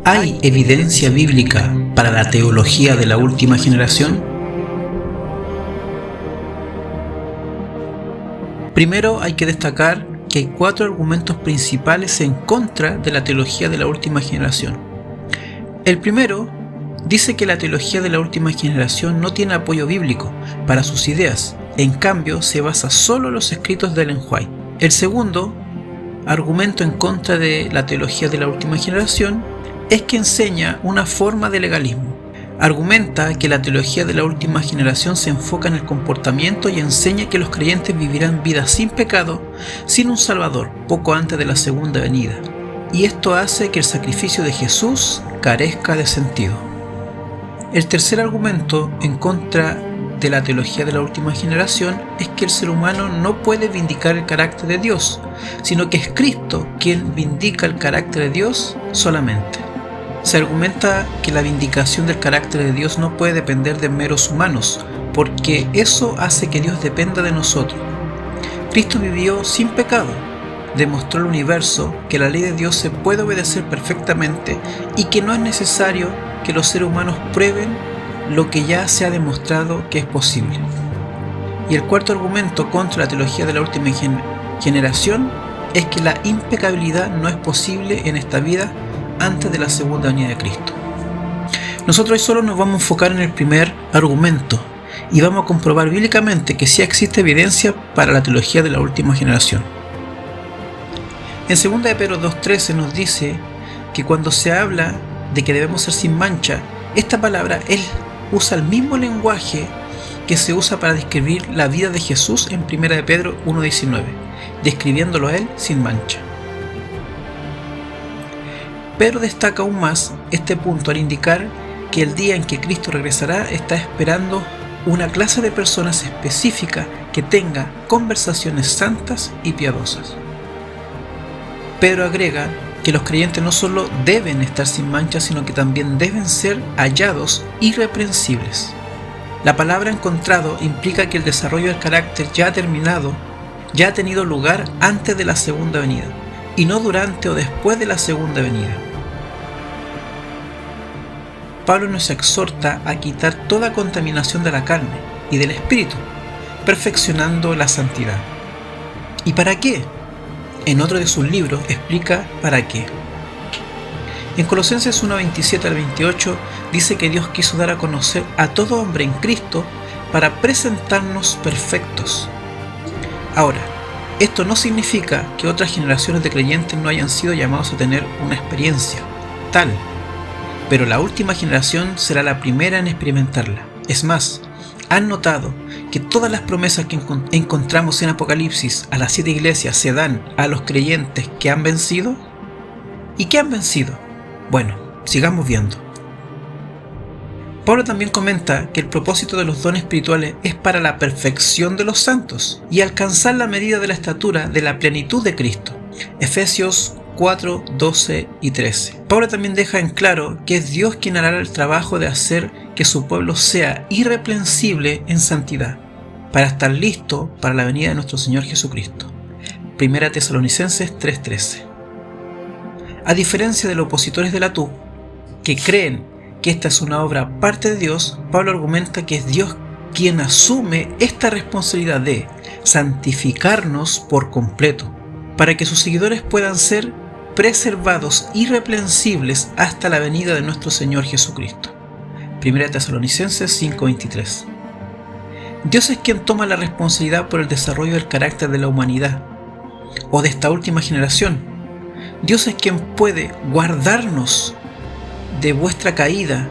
¿Hay evidencia bíblica para la teología de la última generación? Primero hay que destacar que hay 4 argumentos principales en contra de la teología de la última generación. El primero dice que la teología de la última generación no tiene apoyo bíblico para sus ideas, en cambio se basa solo en los escritos de Ellen White. El segundo argumento en contra de la teología de la última generación es que enseña una forma de legalismo. Argumenta que la teología de la última generación se enfoca en el comportamiento y enseña que los creyentes vivirán vidas sin pecado, sin un Salvador, poco antes de la segunda venida. Y esto hace que el sacrificio de Jesús carezca de sentido. El tercer argumento en contra de la teología de la última generación es que el ser humano no puede vindicar el carácter de Dios, sino que es Cristo quien vindica el carácter de Dios solamente. Se argumenta que la vindicación del carácter de Dios no puede depender de meros humanos, porque eso hace que Dios dependa de nosotros. Cristo vivió sin pecado, demostró al universo que la ley de Dios se puede obedecer perfectamente y que no es necesario que los seres humanos prueben lo que ya se ha demostrado que es posible. Y el cuarto argumento contra la teología de la última generación es que la impecabilidad no es posible en esta vida antes de la segunda venida de Cristo. Nosotros hoy solo nos vamos a enfocar en el primer argumento y vamos a comprobar bíblicamente que sí existe evidencia para la teología de la última generación. En 2 de Pedro 2:13 nos dice que cuando se habla de que debemos ser sin mancha, esta palabra él usa el mismo lenguaje que se usa para describir la vida de Jesús en 1 de Pedro 1:19, describiéndolo a él sin mancha. Pedro destaca aún más este punto al indicar que el día en que Cristo regresará está esperando una clase de personas específica que tenga conversaciones santas y piadosas. Pedro agrega que los creyentes no solo deben estar sin mancha, sino que también deben ser hallados irreprensibles. La palabra encontrado implica que el desarrollo del carácter ya ha terminado, ya ha tenido lugar antes de la segunda venida, y no durante o después de la segunda venida. Pablo nos exhorta a quitar toda contaminación de la carne y del espíritu, perfeccionando la santidad. ¿Y para qué? En otro de sus libros explica para qué. En Colosenses 1:27 al 28 dice que Dios quiso dar a conocer a todo hombre en Cristo para presentarnos perfectos. Ahora, esto no significa que otras generaciones de creyentes no hayan sido llamados a tener una experiencia tal, pero la última generación será la primera en experimentarla. Es más, ¿han notado que todas las promesas que encontramos en Apocalipsis a las 7 iglesias se dan a los creyentes que han vencido? ¿Y qué han vencido? Bueno, sigamos viendo. Pablo también comenta que el propósito de los dones espirituales es para la perfección de los santos y alcanzar la medida de la estatura de la plenitud de Cristo. Efesios 4, 12 y 13. Pablo también deja en claro que es Dios quien hará el trabajo de hacer que su pueblo sea irreprensible en santidad, para estar listo para la venida de nuestro Señor Jesucristo. 1 Tesalonicenses 3:13. A diferencia de los opositores de la TUC, que creen que esta es una obra parte de Dios, Pablo argumenta que es Dios quien asume esta responsabilidad de santificarnos por completo, para que sus seguidores puedan ser preservados irreprensibles hasta la venida de nuestro Señor Jesucristo. 1 Tesalonicenses 5:23. Dios es quien toma la responsabilidad por el desarrollo del carácter de la humanidad, o de esta última generación. Dios es quien puede guardarnos de vuestra caída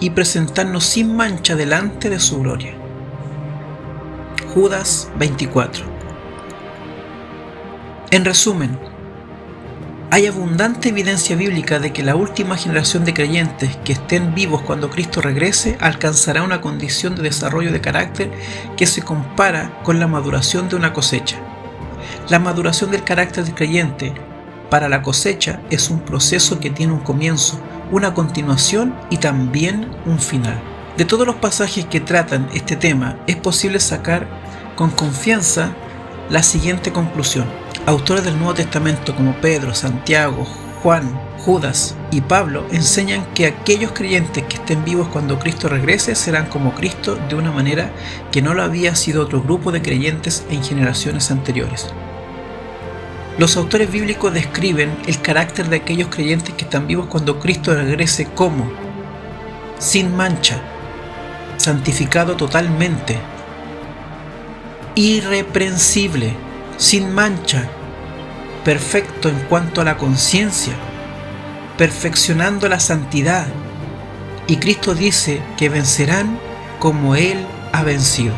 y presentarnos sin mancha delante de su gloria. Judas 24. En resumen, hay abundante evidencia bíblica de que la última generación de creyentes que estén vivos cuando Cristo regrese alcanzará una condición de desarrollo de carácter que se compara con la maduración de una cosecha. La maduración del carácter del creyente para la cosecha es un proceso que tiene un comienzo, una continuación y también un final. De todos los pasajes que tratan este tema, es posible sacar con confianza la siguiente conclusión. Autores del Nuevo Testamento como Pedro, Santiago, Juan, Judas y Pablo enseñan que aquellos creyentes que estén vivos cuando Cristo regrese serán como Cristo de una manera que no lo había sido otro grupo de creyentes en generaciones anteriores. Los autores bíblicos describen el carácter de aquellos creyentes que están vivos cuando Cristo regrese como sin mancha, santificado totalmente, irreprensible, sin mancha, perfecto en cuanto a la conciencia, perfeccionando la santidad. Y Cristo dice que vencerán como Él ha vencido.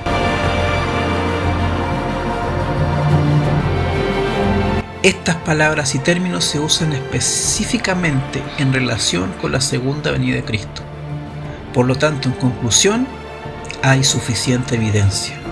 Estas palabras y términos se usan específicamente en relación con la segunda venida de Cristo. Por lo tanto, en conclusión, hay suficiente evidencia.